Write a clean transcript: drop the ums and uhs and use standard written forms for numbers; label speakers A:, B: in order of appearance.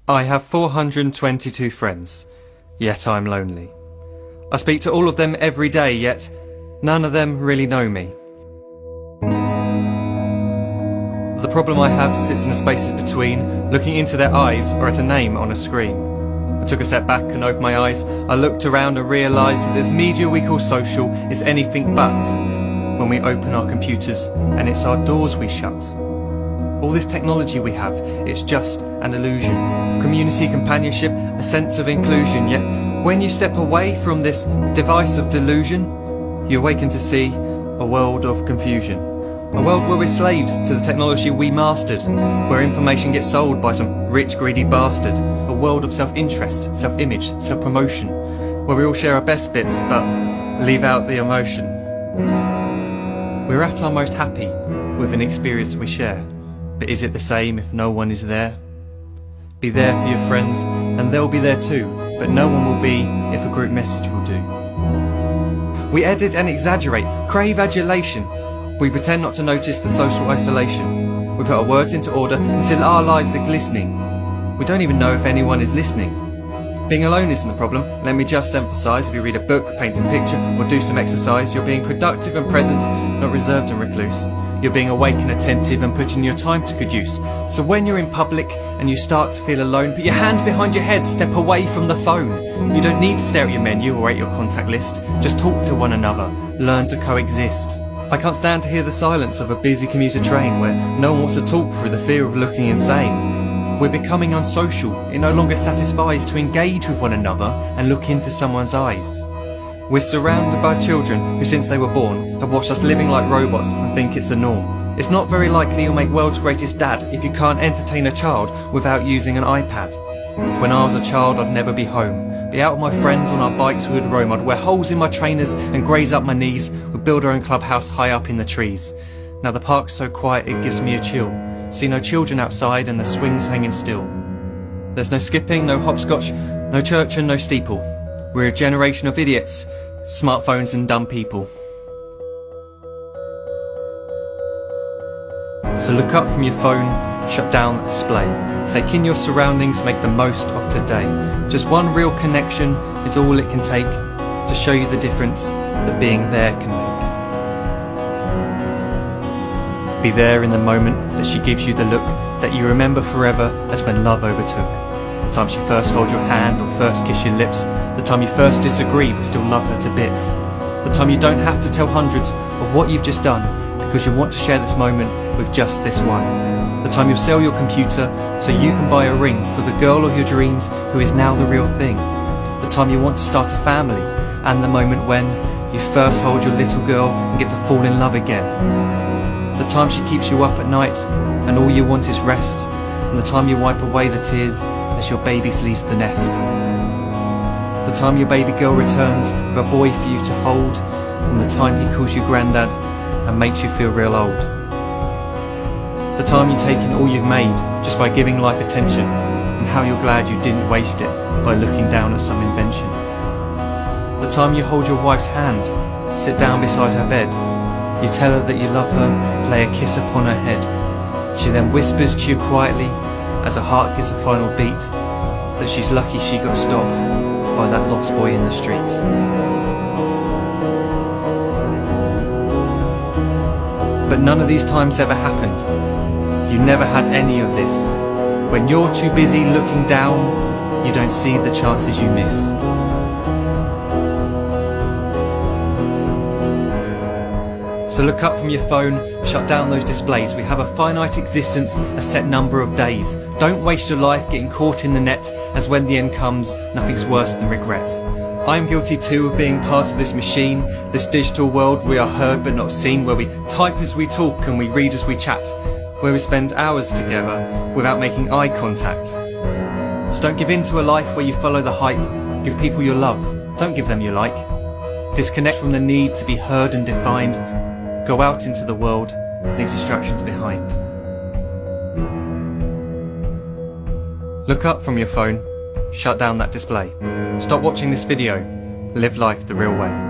A: I have 422 friends, yet I'm lonely. I speak to all of them every day, yet none of them really know me. The problem I have sits in the spaces between, looking into their eyes or at a name on a screen. I took a step back and opened my eyes. I looked around and realised that this media we call social is anything but when we open our computers and it's our doors we shut. All this technology we have, it's just an illusion. Community, companionship, a sense of inclusion. Yet when you step away from this device of delusion, you awaken to see a world of confusion. A world where we're slaves to the technology we mastered, where information gets sold by some rich, greedy bastard. A world of self-interest, self-image, self-promotion, where we all share our best bits but leave out the emotion. We're at our most happy with an experience we share. But is it the same if no one is there? Be there for your friends, and they'll be there too, but no one will be if a group message will do. We edit and exaggerate, crave adulation. We pretend not to notice the social isolation. We put our words into order until our lives are glistening. We don't even know if anyone is listening. Being alone isn't the problem. Let me just emphasise, if you read a book, paint a picture, or do some exercise, you're being productive and present, not reserved and recluse. You're being awake and attentive and putting your time to good use. So when you're in public and you start to feel alone, put your hands behind your head, step away from the phone. You don't need to stare at your menu or at your contact list. Just talk to one another. Learn to coexist. I can't stand to hear the silence of a busy commuter train where no one wants to talk through the fear of looking insane. We're becoming unsocial. It no longer satisfies to engage with one another and look into someone's eyes. We're surrounded by children who, since they were born, have watched us living like robots and think it's the norm. It's not very likely you'll make world's greatest dad if you can't entertain a child without using an iPad. When I was a child, I'd never be home. Be out with my friends on our bikes we would roam. I'd wear holes in my trainers and graze up my knees. We'd build our own clubhouse high up in the trees. Now the park's so quiet it gives me a chill. See no children outside and the swings hanging still. There's no skipping, no hopscotch, no church and no steeple. We're a generation of idiots, smartphones and dumb people. So look up from your phone, shut down the display. Take in your surroundings, make the most of today. Just one real connection is all it can take to show you the difference that being there can make. Be there in the moment that she gives you the look that you remember forever as when love overtook. The time she first holds your hand or first kiss your lips. The time you first disagree but still love her to bits. The time you don't have to tell hundreds of what you've just done because you want to share this moment with just this one. The time you'll sell your computer so you can buy a ring for the girl of your dreams who is now the real thing. The time you want to start a family, and the moment when you first hold your little girl and get to fall in love again. The time she keeps you up at night and all you want is rest, and the time you wipe away the tears as your baby flees the nest. The time your baby girl returns with a boy for you to hold, and the time he calls you granddad and makes you feel real old. The time you take in all you've made just by giving life attention, and how you're glad you didn't waste it by looking down at some invention. The time you hold your wife's hand, sit down beside her bed, you tell her that you love her, lay a kiss upon her head. She then whispers to you quietly as her heart gives a final beat that she's lucky she got stopped by that lost boy in the street. But none of these times ever happened. You never had any of this. When you're too busy looking down, you don't see the chances you miss. So look up from your phone, shut down those displays. We have a finite existence, a set number of days. Don't waste your life getting caught in the net, as when the end comes, nothing's worse than regret. I am guilty too of being part of this machine, this digital world we are heard but not seen, where we type as we talk and we read as we chat, where we spend hours together without making eye contact. So don't give in to a life where you follow the hype. Give people your love, don't give them your like. Disconnect from the need to be heard and defined. Go out into the world, leave distractions behind. Look up from your phone, shut down that display. Stop watching this video, live life the real way.